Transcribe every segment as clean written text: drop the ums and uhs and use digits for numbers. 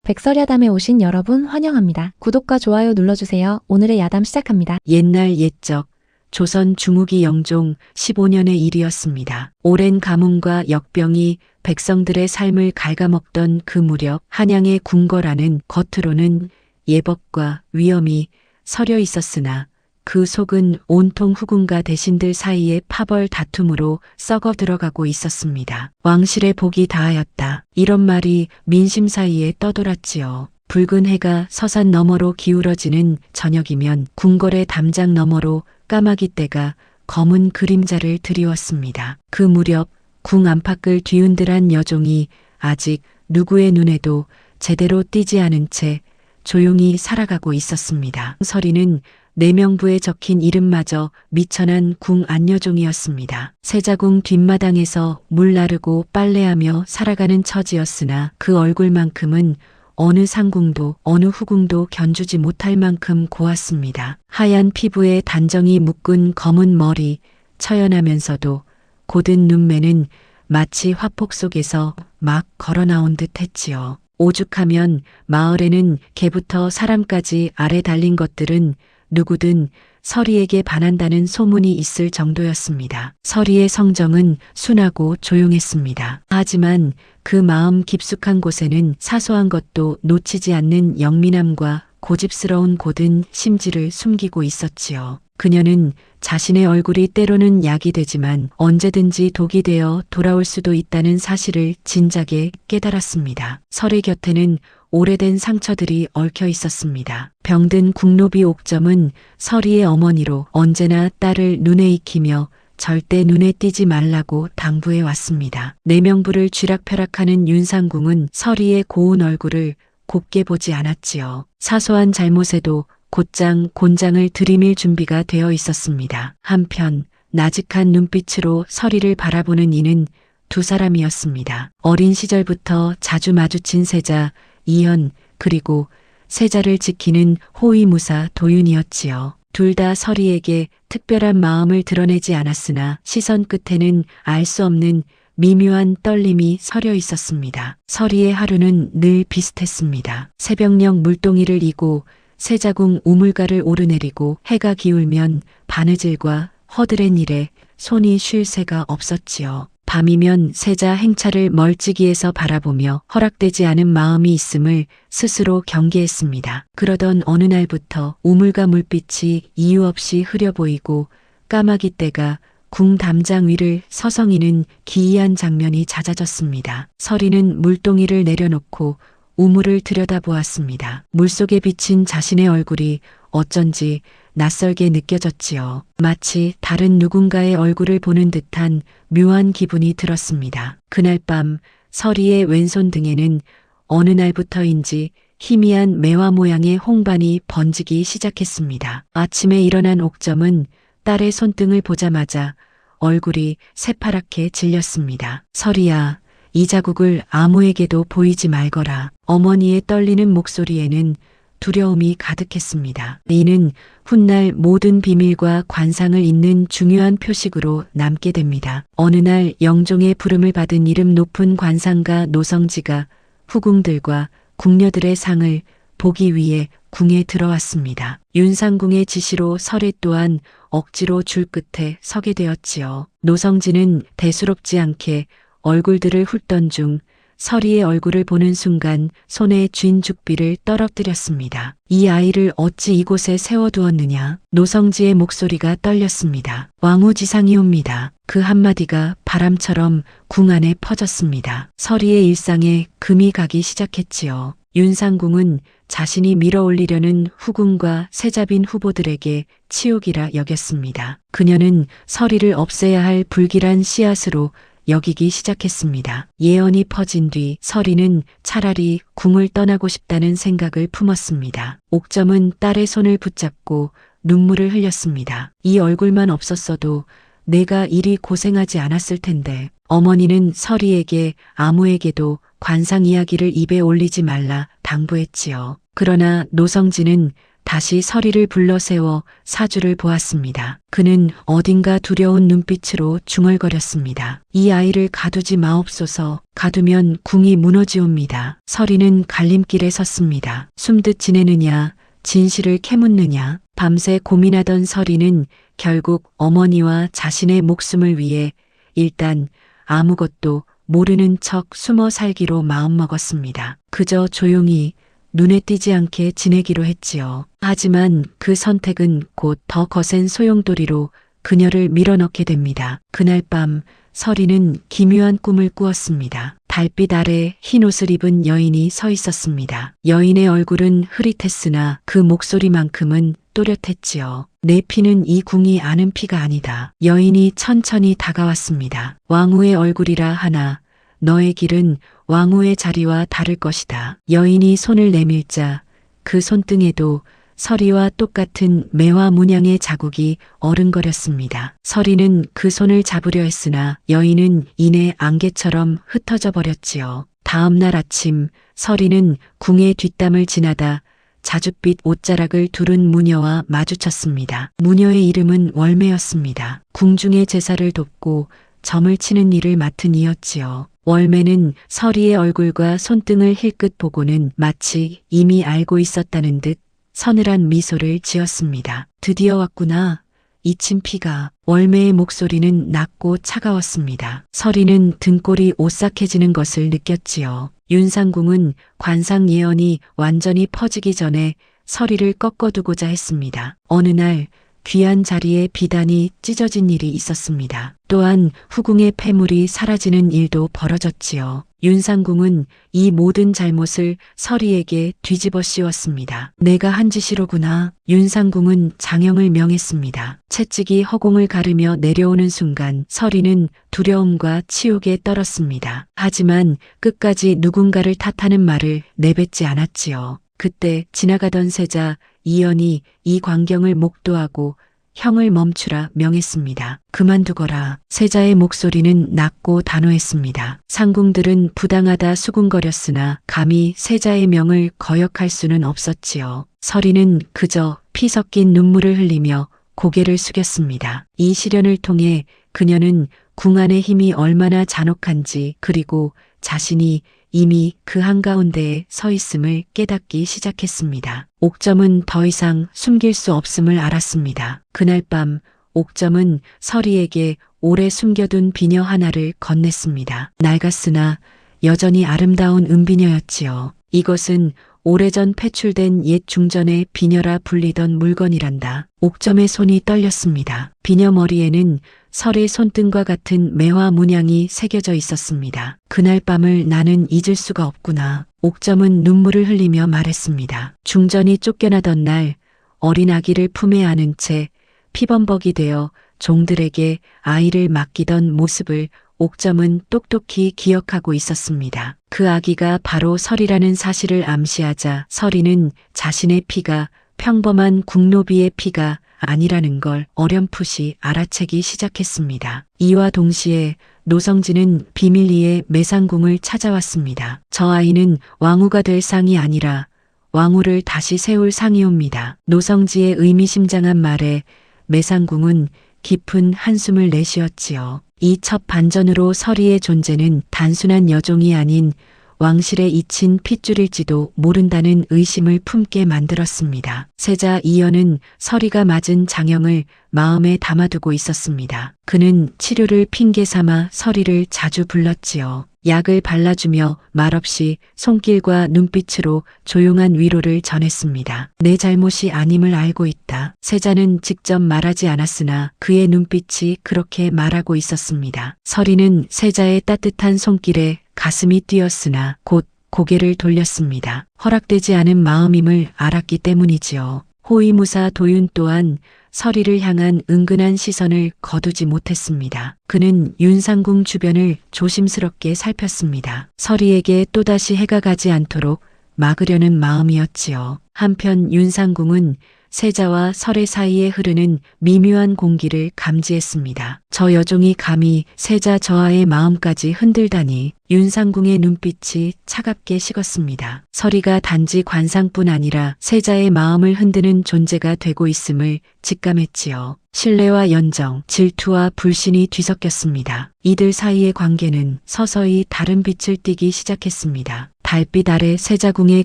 백설야담에 오신 여러분 환영합니다. 구독과 좋아요 눌러주세요. 오늘의 야담 시작합니다. 옛날 옛적 조선 중후기 영종 15년의 일이었습니다. 오랜 가뭄과 역병이 백성들의 삶을 갉아먹던 그 무렵 한양의 궁궐안은 겉으로는 예법과 위엄이 서려 있었으나 그 속은 온통 후궁과 대신들 사이의 파벌 다툼으로 썩어 들어가고 있었습니다. 왕실의 복이 다하였다. 이런 말이 민심 사이에 떠돌았지요. 붉은 해가 서산 너머로 기울어지는 저녁이면 궁궐의 담장 너머로 까마귀 떼가 검은 그림자를 드리웠습니다. 그 무렵 궁 안팎을 뒤흔들한 여종이 아직 누구의 눈에도 제대로 띄지 않은 채 조용히 살아가고 있었습니다. 서리는 내명부에 적힌 이름마저 미천한 궁 안여종이었습니다. 세자궁 뒷마당에서 물 나르고 빨래하며 살아가는 처지였으나 그 얼굴만큼은 어느 상궁도 어느 후궁도 견주지 못할 만큼 고왔습니다. 하얀 피부에 단정히 묶은 검은 머리, 처연하면서도 곧은 눈매는 마치 화폭 속에서 막 걸어 나온 듯 했지요. 오죽하면 마을에는 개부터 사람까지 아래 달린 것들은 누구든 서리에게 반한다는 소문이 있을 정도였습니다. 서리의 성정은 순하고 조용했습니다. 하지만 그 마음 깊숙한 곳에는 사소한 것도 놓치지 않는 영민함과 고집스러운 고든 심지를 숨기고 있었지요. 그녀는 자신의 얼굴이 때로는 약이 되지만 언제든지 독이 되어 돌아올 수도 있다는 사실을 진작에 깨달았습니다. 서리 곁에는 오래된 상처들이 얽혀 있었습니다. 병든 국노비 옥점은 서리의 어머니로 언제나 딸을 눈에 익히며 절대 눈에 띄지 말라고 당부해 왔습니다. 내명부를 쥐락펴락하는 윤상궁은 서리의 고운 얼굴을 곱게 보지 않았지요. 사소한 잘못에도 곧장 곤장을 들이밀 준비가 되어 있었습니다. 한편 나직한 눈빛으로 서리를 바라보는 이는 두 사람이었습니다. 어린 시절부터 자주 마주친 세자 이현 그리고 세자를 지키는 호위무사 도윤이었지요. 둘 다 서리에게 특별한 마음을 드러내지 않았으나 시선 끝에는 알 수 없는 미묘한 떨림이 서려 있었습니다. 서리의 하루는 늘 비슷했습니다. 새벽녘 물동이를 이고 세자궁 우물가를 오르내리고 해가 기울면 바느질과 허드렛 일에 손이 쉴 새가 없었지요. 밤이면 세자 행차를 멀찍이에서 바라보며 허락되지 않은 마음이 있음을 스스로 경계했습니다. 그러던 어느 날부터 우물가 물빛이 이유 없이 흐려 보이고 까마귀 떼가 궁 담장 위를 서성이는 기이한 장면이 잦아졌습니다. 서리는 물동이를 내려놓고 우물을 들여다보았습니다. 물속에 비친 자신의 얼굴이 어쩐지 낯설게 느껴졌지요. 마치 다른 누군가의 얼굴을 보는 듯한 묘한 기분이 들었습니다. 그날 밤 서리의 왼손 등에는 어느 날부터인지 희미한 매화 모양의 홍반이 번지기 시작했습니다. 아침에 일어난 옥점은 딸의 손등을 보자마자 얼굴이 새파랗게 질렸습니다. 서리야, 이 자국을 아무에게도 보이지 말거라. 어머니의 떨리는 목소리에는 두려움이 가득했습니다. 이는 훗날 모든 비밀과 관상을 잇는 중요한 표식으로 남게 됩니다. 어느 날 영종의 부름을 받은 이름 높은 관상가 노성지가 후궁들과 궁녀들의 상을 보기 위해 궁에 들어왔습니다. 윤상궁의 지시로 서리 또한 억지로 줄 끝에 서게 되었지요. 노성지는 대수롭지 않게 얼굴들을 훑던 중 서리의 얼굴을 보는 순간 손에 쥔 죽비를 떨어뜨렸습니다. 이 아이를 어찌 이곳에 세워두었느냐? 노성지의 목소리가 떨렸습니다. 왕후지상이옵니다. 그 한마디가 바람처럼 궁 안에 퍼졌습니다. 서리의 일상에 금이 가기 시작했지요. 윤상궁은 자신이 밀어올리려는 후궁과 세자빈 후보들에게 치욕이라 여겼습니다. 그녀는 서리를 없애야 할 불길한 씨앗으로 여기기 시작했습니다. 예언이 퍼진 뒤 서리는 차라리 궁을 떠나고 싶다는 생각을 품었습니다. 옥점은 딸의 손을 붙잡고 눈물을 흘렸습니다. 이 얼굴만 없었어도 내가 이리 고생하지 않았을 텐데. 어머니는 서리에게 아무에게도 관상 이야기를 입에 올리지 말라 당부했지요. 그러나 노성지는 다시 서리를 불러 세워 사주를 보았습니다. 그는 어딘가 두려운 눈빛으로 중얼거렸습니다. 이 아이를 가두지 마옵소서. 가두면 궁이 무너지옵니다. 서리는 갈림길에 섰습니다. 숨듯 지내느냐, 진실을 캐묻느냐. 밤새 고민하던 서리는 결국 어머니와 자신의 목숨을 위해 일단 아무것도 모르는 척 숨어 살기로 마음먹었습니다. 그저 조용히 눈에 띄지 않게 지내기로 했지요. 하지만 그 선택은 곧 더 거센 소용돌이로 그녀를 밀어넣게 됩니다. 그날 밤 서리는 기묘한 꿈을 꾸었습니다. 달빛 아래 흰 옷을 입은 여인이 서 있었습니다. 여인의 얼굴은 흐릿했으나 그 목소리만큼은 또렷했지요. 내 피는 이 궁이 아는 피가 아니다. 여인이 천천히 다가왔습니다. 왕후의 얼굴이라 하나 너의 길은 왕후의 자리와 다를 것이다. 여인이 손을 내밀자 그 손등에도 서리와 똑같은 매화 문양의 자국이 어른거렸습니다. 서리는 그 손을 잡으려 했으나 여인은 이내 안개처럼 흩어져 버렸지요. 다음 날 아침 서리는 궁의 뒷담을 지나다 자줏빛 옷자락을 두른 무녀와 마주쳤습니다. 무녀의 이름은 월매였습니다. 궁중의 제사를 돕고 점을 치는 일을 맡은 이였지요. 월매는 서리의 얼굴과 손등을 힐끗 보고는 마치 이미 알고 있었다는 듯 서늘한 미소를 지었습니다. 드디어 왔구나. 이친 피가. 월매의 목소리는 낮고 차가웠습니다. 서리는 등골이 오싹해지는 것을 느꼈지요. 윤상궁은 관상 예언이 완전히 퍼지기 전에 서리를 꺾어두고자 했습니다. 어느 날 귀한 자리에 비단이 찢어진 일이 있었습니다. 또한 후궁의 폐물이 사라지는 일도 벌어졌지요. 윤상궁은 이 모든 잘못을 서리에게 뒤집어 씌웠습니다. 내가 한 짓이로구나. 윤상궁은 장형을 명했습니다. 채찍이 허공을 가르며 내려오는 순간 서리는 두려움과 치욕에 떨었습니다. 하지만 끝까지 누군가를 탓하는 말을 내뱉지 않았지요. 그때 지나가던 세자 이연이 이 광경을 목도하고 형을 멈추라 명했습니다. 그만두거라. 세자의 목소리는 낮고 단호했습니다. 상궁들은 부당하다 수군거렸으나 감히 세자의 명을 거역할 수는 없었지요. 서리는 그저 피 섞인 눈물을 흘리며 고개를 숙였습니다. 이 시련을 통해 그녀는 궁 안의 힘이 얼마나 잔혹한지 그리고 자신이 이미 그 한가운데에 서 있음을 깨닫기 시작했습니다. 옥점은 더 이상 숨길 수 없음을 알았습니다. 그날 밤 옥점은 서리에게 오래 숨겨둔 비녀 하나를 건넸습니다. 낡았으나 여전히 아름다운 은비녀였지요. 이것은 오래전 폐출된 옛 중전의 비녀라 불리던 물건이란다. 옥점의 손이 떨렸습니다. 비녀 머리에는 설의 손등과 같은 매화 문양이 새겨져 있었습니다. 그날 밤을 나는 잊을 수가 없구나. 옥점은 눈물을 흘리며 말했습니다. 중전이 쫓겨나던 날 어린 아기를 품에 안은 채 피범벅이 되어 종들에게 아이를 맡기던 모습을 옥점은 똑똑히 기억하고 있었습니다. 그 아기가 바로 설이라는 사실을 암시하자 설이는 자신의 피가 평범한 궁노비의 피가 아니라는 걸 어렴풋이 알아채기 시작했습니다. 이와 동시에 노성진은 비밀리에 매상궁을 찾아왔습니다. 저 아이는 왕후가 될 상이 아니라 왕후를 다시 세울 상이옵니다. 노성지의 의미심장한 말에 매상궁은 깊은 한숨을 내쉬었지요. 이 첫 반전으로 서리의 존재는 단순한 여종이 아닌 왕실에 잊힌 핏줄일지도 모른다는 의심을 품게 만들었습니다. 세자 이연은 서리가 맞은 장형을 마음에 담아두고 있었습니다. 그는 치료를 핑계 삼아 서리를 자주 불렀지요. 약을 발라주며 말없이 손길과 눈빛으로 조용한 위로를 전했습니다. 내 잘못이 아님을 알고 있다. 세자는 직접 말하지 않았으나 그의 눈빛이 그렇게 말하고 있었습니다. 서리는 세자의 따뜻한 손길에 가슴이 뛰었으나 곧 고개를 돌렸습니다. 허락되지 않은 마음임을 알았기 때문이지요. 호위무사 도윤 또한 서리를 향한 은근한 시선을 거두지 못했습니다. 그는 윤상궁 주변을 조심스럽게 살폈습니다. 서리에게 또다시 해가 가지 않도록 막으려는 마음이었지요. 한편 윤상궁은 세자와 설의 사이에 흐르는 미묘한 공기를 감지했습니다. 저 여종이 감히 세자 저하의 마음까지 흔들다니 윤상궁의 눈빛이 차갑게 식었습니다. 설이가 단지 관상뿐 아니라 세자의 마음을 흔드는 존재가 되고 있음을 직감했지요. 신뢰와 연정, 질투와 불신이 뒤섞였습니다. 이들 사이의 관계는 서서히 다른 빛을 띠기 시작했습니다. 달빛 아래 세자궁의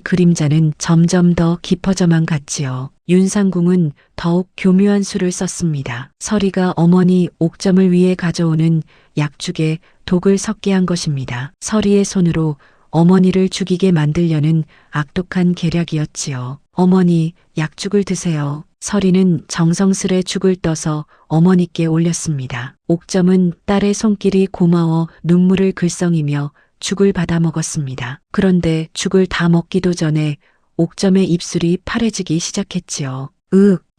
그림자는 점점 더 깊어져만 갔지요. 윤상궁은 더욱 교묘한 수를 썼습니다. 설이가 어머니 옥점을 위해 가져오는 약죽에 독을 섞게 한 것입니다. 설이의 손으로 어머니를 죽이게 만들려는 악독한 계략이었지요. 어머니, 약죽을 드세요. 설이는 정성스레 죽을 떠서 어머니께 올렸습니다. 옥점은 딸의 손길이 고마워 눈물을 글썽이며 죽을 받아 먹었습니다. 그런데 죽을 다 먹기도 전에 옥점의 입술이 파래지기 시작했지요.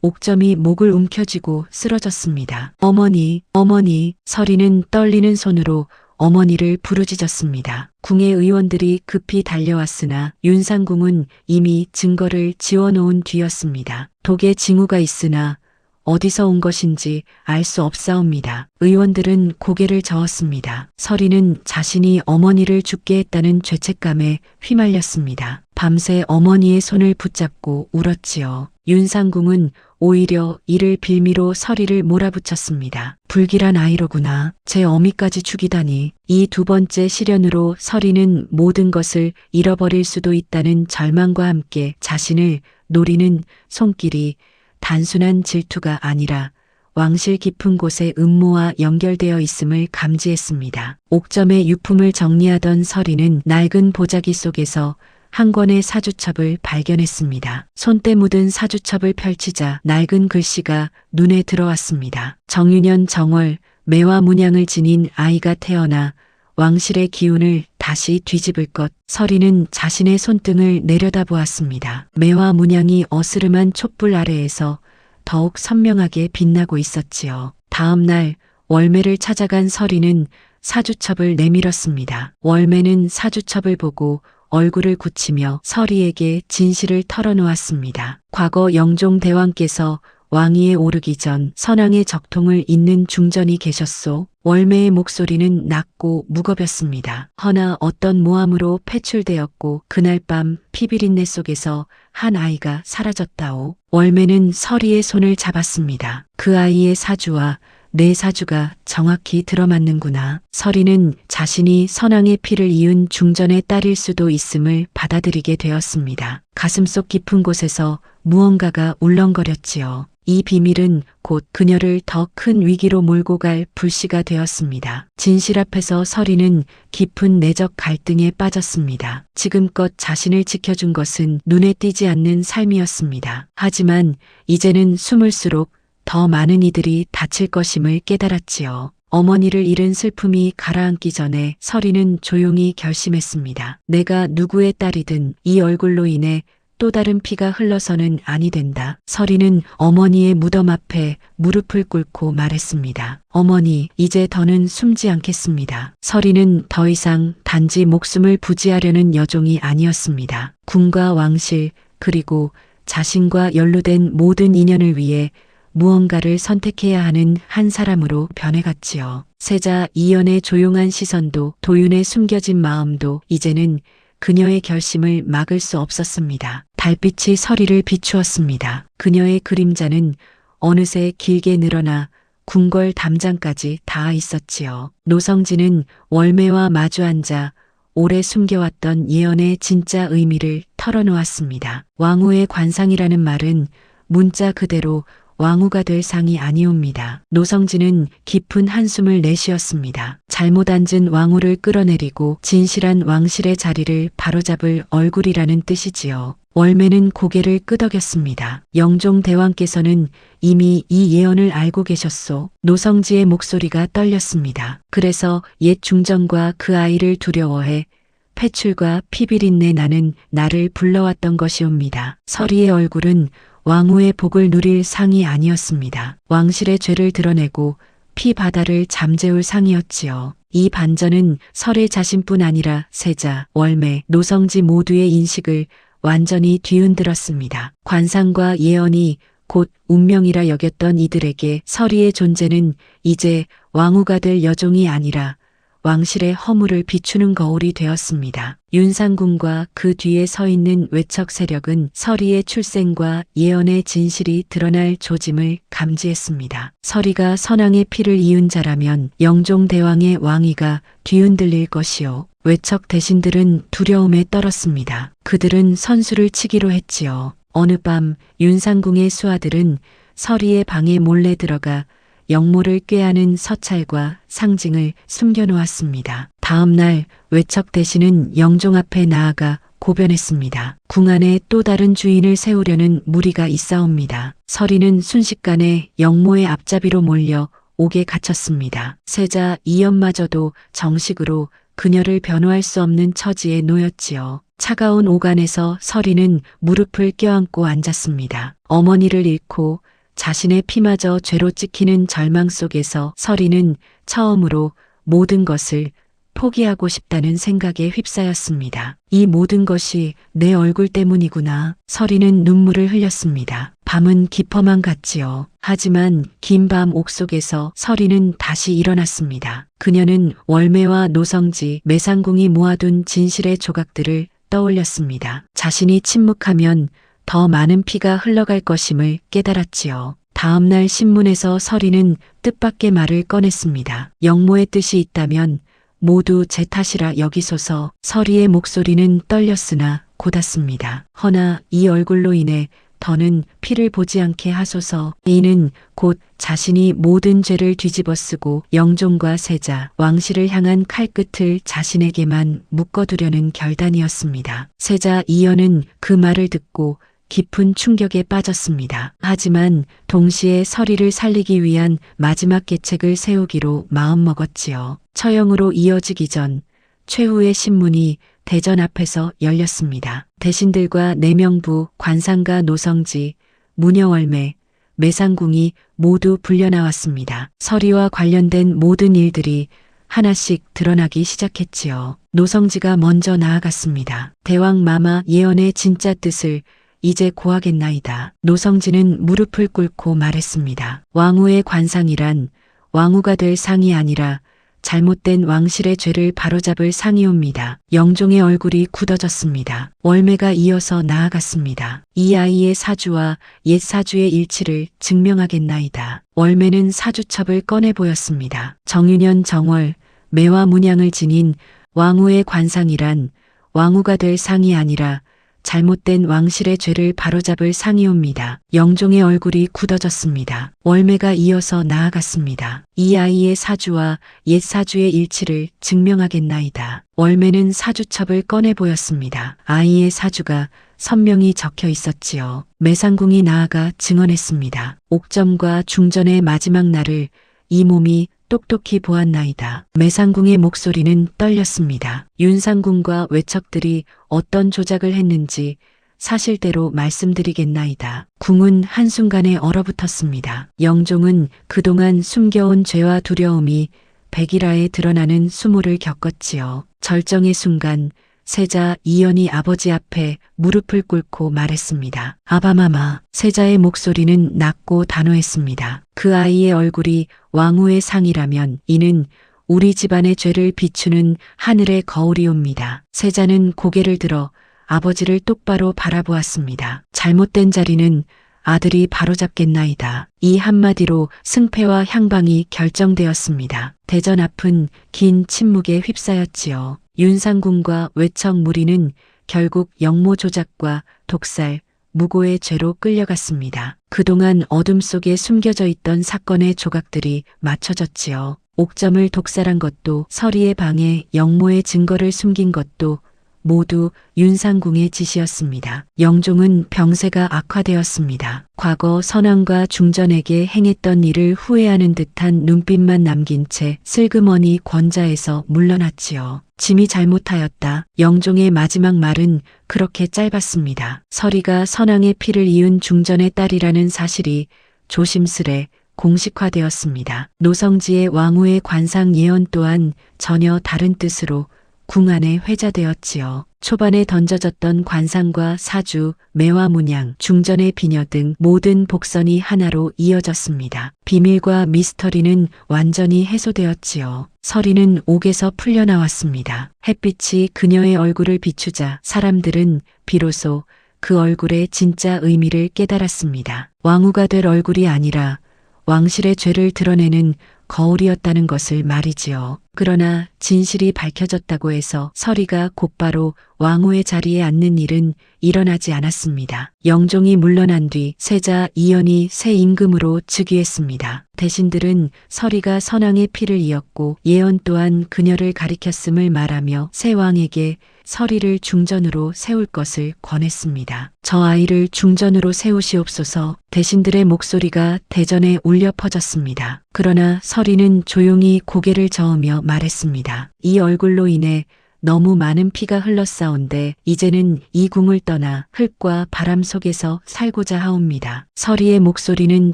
옥점이 목을 움켜쥐고 쓰러졌습니다. 어머니, 어머니, 설이는 떨리는 손으로 어머니를 부르짖었습니다. 궁의 의원들이 급히 달려왔으나 윤상궁은 이미 증거를 지워놓은 뒤였습니다. 독에 징후가 있으나 어디서 온 것인지 알 수 없사옵니다. 의원들은 고개를 저었습니다. 설이는 자신이 어머니를 죽게 했다는 죄책감에 휘말렸습니다. 밤새 어머니의 손을 붙잡고 울었지요. 윤상궁은 오히려 이를 빌미로 설이를 몰아붙였습니다. 불길한 아이로구나. 제 어미까지 죽이다니. 이 두 번째 시련으로 설이는 모든 것을 잃어버릴 수도 있다는 절망과 함께 자신을 노리는 손길이 단순한 질투가 아니라 왕실 깊은 곳의 음모와 연결되어 있음을 감지했습니다. 옥점의 유품을 정리하던 설이는 낡은 보자기 속에서 한 권의 사주첩을 발견했습니다. 손때 묻은 사주첩을 펼치자 낡은 글씨가 눈에 들어왔습니다. 정유년 정월 매화 문양을 지닌 아이가 태어나 왕실의 기운을 다시 뒤집을 것. 설이는 자신의 손등을 내려다보았습니다. 매화 문양이 어스름한 촛불 아래에서 더욱 선명하게 빛나고 있었지요. 다음 날 월매를 찾아간 설이는 사주첩을 내밀었습니다. 월매는 사주첩을 보고 얼굴을 굳히며 설이에게 진실을 털어놓았습니다. 과거 영종대왕께서 왕위에 오르기 전 선왕의 적통을 잇는 중전이 계셨소. 월매의 목소리는 낮고 무겁였습니다. 허나 어떤 모함으로 패출되었고 그날 밤 피비린내 속에서 한 아이가 사라졌다오. 월매는 설이의 손을 잡았습니다. 그 아이의 사주와 내 사주가 정확히 들어맞는구나. 설이는 자신이 선왕의 피를 이은 중전의 딸일 수도 있음을 받아들이게 되었습니다. 가슴속 깊은 곳에서 무언가가 울렁거렸지요. 이 비밀은 곧 그녀를 더 큰 위기로 몰고 갈 불씨가 되었습니다. 진실 앞에서 설이는 깊은 내적 갈등에 빠졌습니다. 지금껏 자신을 지켜준 것은 눈에 띄지 않는 삶이었습니다. 하지만 이제는 숨을수록 더 많은 이들이 다칠 것임을 깨달았지요. 어머니를 잃은 슬픔이 가라앉기 전에 설이는 조용히 결심했습니다. 내가 누구의 딸이든 이 얼굴로 인해 또 다른 피가 흘러서는 아니 된다. 설이는 어머니의 무덤 앞에 무릎을 꿇고 말했습니다. 어머니, 이제 더는 숨지 않겠습니다. 설이는 더 이상 단지 목숨을 부지하려는 여종이 아니었습니다. 궁과 왕실 그리고 자신과 연루된 모든 인연을 위해 무언가를 선택해야 하는 한 사람으로 변해갔지요. 세자 이연의 조용한 시선도 도윤의 숨겨진 마음도 이제는 그녀의 결심을 막을 수 없었습니다. 달빛이 설이를 비추었습니다. 그녀의 그림자는 어느새 길게 늘어나 궁궐 담장까지 닿아 있었지요. 노성진은 월매와 마주 앉아 오래 숨겨왔던 예언의 진짜 의미를 털어놓았습니다. 왕후의 관상이라는 말은 문자 그대로 왕후가 될 상이 아니옵니다. 노성진은 깊은 한숨을 내쉬었습니다. 잘못 앉은 왕후를 끌어내리고 진실한 왕실의 자리를 바로잡을 얼굴이라는 뜻이지요. 월매는 고개를 끄덕였습니다. 영종대왕께서는 이미 이 예언을 알고 계셨소. 노성지의 목소리가 떨렸습니다. 그래서 옛 중전과 그 아이를 두려워해 폐출과 피비린내 나는 나를 불러왔던 것이옵니다. 설이의 얼굴은 왕후의 복을 누릴 상이 아니었습니다. 왕실의 죄를 드러내고 피 바다를 잠재울 상이었지요. 이 반전은 설의 자신뿐 아니라 세자, 월매, 노성지 모두의 인식을 완전히 뒤흔들었습니다. 관상과 예언이 곧 운명이라 여겼던 이들에게 서리의 존재는 이제 왕후가 될 여종이 아니라 왕실의 허물을 비추는 거울이 되었습니다. 윤상궁과 그 뒤에 서 있는 외척 세력은 서리의 출생과 예언의 진실이 드러날 조짐을 감지했습니다. 서리가 선왕의 피를 이은 자라면 영종대왕의 왕위가 뒤흔들릴 것이요. 외척 대신들은 두려움에 떨었습니다. 그들은 선수를 치기로 했지요. 어느 밤 윤상궁의 수하들은 서리의 방에 몰래 들어가 영모를 꾀하는 서찰과 상징을 숨겨놓았습니다. 다음 날 외척 대신은 영종 앞에 나아가 고변했습니다. 궁 안에 또 다른 주인을 세우려는 무리가 있사옵니다. 서리는 순식간에 영모의 앞잡이로 몰려 옥에 갇혔습니다. 세자 이연마저도 정식으로 그녀를 변호할 수 없는 처지에 놓였지요. 차가운 옥 안에서 서리는 무릎을 껴안고 앉았습니다. 어머니를 잃고 자신의 피마저 죄로 찍히는 절망 속에서 서리는 처음으로 모든 것을 포기하고 싶다는 생각에 휩싸였습니다. 이 모든 것이 내 얼굴 때문이구나. 서리는 눈물을 흘렸습니다. 밤은 깊어만 갔지요. 하지만 긴 밤 옥 속에서 서리는 다시 일어났습니다. 그녀는 월매와 노성지, 매상궁이 모아둔 진실의 조각들을 떠올렸습니다. 자신이 침묵하면 더 많은 피가 흘러갈 것임을 깨달았지요. 다음 날 신문에서 서리는 뜻밖의 말을 꺼냈습니다. 영모의 뜻이 있다면 모두 제 탓이라 여기소서. 서리의 목소리는 떨렸으나 곧았습니다. 허나 이 얼굴로 인해 더는 피를 보지 않게 하소서. 이는 곧 자신이 모든 죄를 뒤집어쓰고 영종과 세자, 왕실을 향한 칼끝을 자신에게만 묶어두려는 결단이었습니다. 세자 이연은 그 말을 듣고 깊은 충격에 빠졌습니다. 하지만 동시에 서리를 살리기 위한 마지막 계책을 세우기로 마음먹었지요. 처형으로 이어지기 전 최후의 신문이 대전 앞에서 열렸습니다. 대신들과 내명부, 관상가 노성지, 무녀월매, 매상궁이 모두 불려나왔습니다. 서리와 관련된 모든 일들이 하나씩 드러나기 시작했지요. 노성지가 먼저 나아갔습니다. 대왕 마마 예언의 진짜 뜻을 이제 고하겠나이다. 노성지는 무릎을 꿇고 말했습니다. 왕후의 관상이란 왕후가 될 상이 아니라 잘못된 왕실의 죄를 바로잡을 상이옵니다. 영종의 얼굴이 굳어졌습니다. 월매가 이어서 나아갔습니다. 이 아이의 사주와 옛 사주의 일치를 증명하겠나이다. 월매는 사주첩을 꺼내 보였습니다. 정유년 정월, 매와 문양을 지닌 왕후의 관상이란 왕후가 될 상이 아니라 잘못된 왕실의 죄를 바로잡을 상이옵니다. 영종의 얼굴이 굳어졌습니다. 월매가 이어서 나아갔습니다. 이 아이의 사주와 옛 사주의 일치를 증명하겠나이다. 월매는 사주첩을 꺼내 보였습니다. 아이의 사주가 선명히 적혀 있었지요. 매상궁이 나아가 증언했습니다. 옥점과 중전의 마지막 날을 이 몸이 똑똑히 보았나이다. 매상궁의 목소리는 떨렸습니다. 윤상궁과 외척들이 어떤 조작을 했는지 사실대로 말씀드리겠나이다. 궁은 한순간에 얼어붙었습니다. 영종은 그동안 숨겨온 죄와 두려움이 백일하에 드러나는 수모를 겪었지요. 절정의 순간 세자 이연이 아버지 앞에 무릎을 꿇고 말했습니다. 아바마마. 세자의 목소리는 낮고 단호했습니다. 그 아이의 얼굴이 왕후의 상이라면 이는 우리 집안의 죄를 비추는 하늘의 거울이옵니다. 세자는 고개를 들어 아버지를 똑바로 바라보았습니다. 잘못된 자리는 아들이 바로잡겠나이다. 이 한마디로 승패와 향방이 결정되었습니다. 대전 앞은 긴 침묵에 휩싸였지요. 윤상궁과 외척 무리는 결국 영모 조작과 독살, 무고의 죄로 끌려갔습니다. 그동안 어둠 속에 숨겨져 있던 사건의 조각들이 맞춰졌지요. 옥점을 독살한 것도 서리의 방에 영모의 증거를 숨긴 것도 모두 윤상궁의 지시였습니다. 영종은 병세가 악화되었습니다. 과거 선왕과 중전에게 행했던 일을 후회하는 듯한 눈빛만 남긴 채 슬그머니 권자에서 물러났지요. 짐이 잘못하였다. 영종의 마지막 말은 그렇게 짧았습니다. 서리가 선왕의 피를 이은 중전의 딸이라는 사실이 조심스레 공식화되었습니다. 노성지의 왕후의 관상 예언 또한 전혀 다른 뜻으로 궁 안에 회자되었지요. 초반에 던져졌던 관상과 사주, 매화 문양, 중전의 비녀 등 모든 복선이 하나로 이어졌습니다. 비밀과 미스터리는 완전히 해소되었지요. 서리는 옥에서 풀려나왔습니다. 햇빛이 그녀의 얼굴을 비추자 사람들은 비로소 그 얼굴의 진짜 의미를 깨달았습니다. 왕후가 될 얼굴이 아니라 왕실의 죄를 드러내는 거울이었다는 것을 말이지요. 그러나 진실이 밝혀졌다고 해서 서리가 곧바로 왕후의 자리에 앉는 일은 일어나지 않았습니다. 영종이 물러난 뒤 세자 이연이 새 임금으로 즉위했습니다. 대신들은 서리가 선왕의 피를 이었고 예언 또한 그녀를 가리켰음을 말하며 새 왕에게 서리를 중전으로 세울 것을 권했습니다. 저 아이를 중전으로 세우시옵소서. 대신들의 목소리가 대전에 울려 퍼졌습니다. 그러나 서리는 조용히 고개를 저으며 말했습니다. 이 얼굴로 인해 너무 많은 피가 흘렀사온데 이제는 이 궁을 떠나 흙과 바람 속에서 살고자 하옵니다. 서리의 목소리는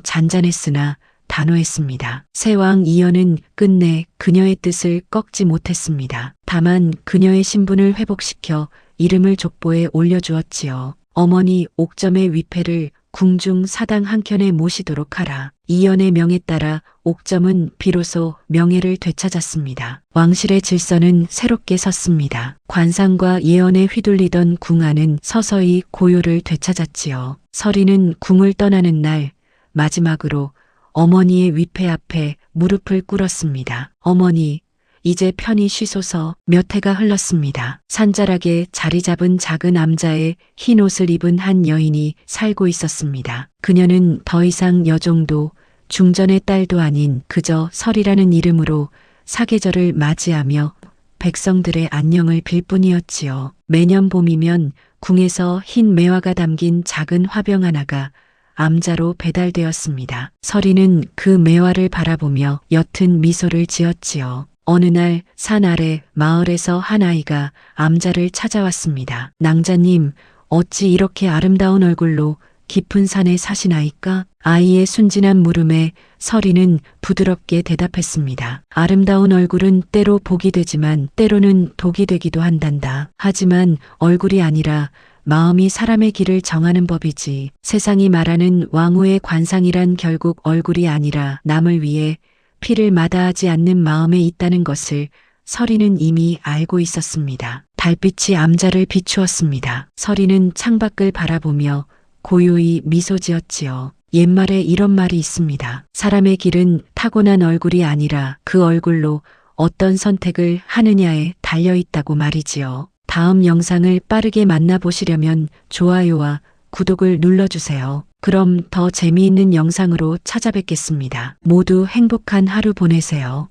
잔잔했으나 단호했습니다. 새왕 이연은 끝내 그녀의 뜻을 꺾지 못했습니다. 다만 그녀의 신분을 회복시켜 이름을 족보에 올려주었지요. 어머니 옥점의 위패를 궁중 사당 한켠에 모시도록 하라. 이연의 명에 따라 옥점은 비로소 명예를 되찾았습니다. 왕실의 질서는 새롭게 섰습니다. 관상과 예언에 휘둘리던 궁안은 서서히 고요를 되찾았지요. 서리는 궁을 떠나는 날 마지막으로 어머니의 위패 앞에 무릎을 꿇었습니다. 어머니, 이제 편히 쉬소서. 몇 해가 흘렀습니다. 산자락에 자리 잡은 작은 암자에 흰 옷을 입은 한 여인이 살고 있었습니다. 그녀는 더 이상 여종도 중전의 딸도 아닌 그저 설이라는 이름으로 사계절을 맞이하며 백성들의 안녕을 빌 뿐이었지요. 매년 봄이면 궁에서 흰 매화가 담긴 작은 화병 하나가 암자로 배달되었습니다. 서리는 그 매화를 바라보며 옅은 미소를 지었지요. 어느 날 산 아래 마을에서 한 아이가 암자를 찾아왔습니다. 낭자님, 어찌 이렇게 아름다운 얼굴로 깊은 산에 사시나이까? 아이의 순진한 물음에 서리는 부드럽게 대답했습니다. 아름다운 얼굴은 때로 복이 되지만 때로는 독이 되기도 한단다. 하지만 얼굴이 아니라 마음이 사람의 길을 정하는 법이지. 세상이 말하는 왕후의 관상이란 결국 얼굴이 아니라 남을 위해 피를 마다하지 않는 마음에 있다는 것을 서리는 이미 알고 있었습니다. 달빛이 암자를 비추었습니다. 서리는 창밖을 바라보며 고요히 미소 지었지요. 옛말에 이런 말이 있습니다. 사람의 길은 타고난 얼굴이 아니라 그 얼굴로 어떤 선택을 하느냐에 달려 있다고 말이지요. 다음 영상을 빠르게 만나보시려면 좋아요와 구독을 눌러주세요. 그럼 더 재미있는 영상으로 찾아뵙겠습니다. 모두 행복한 하루 보내세요.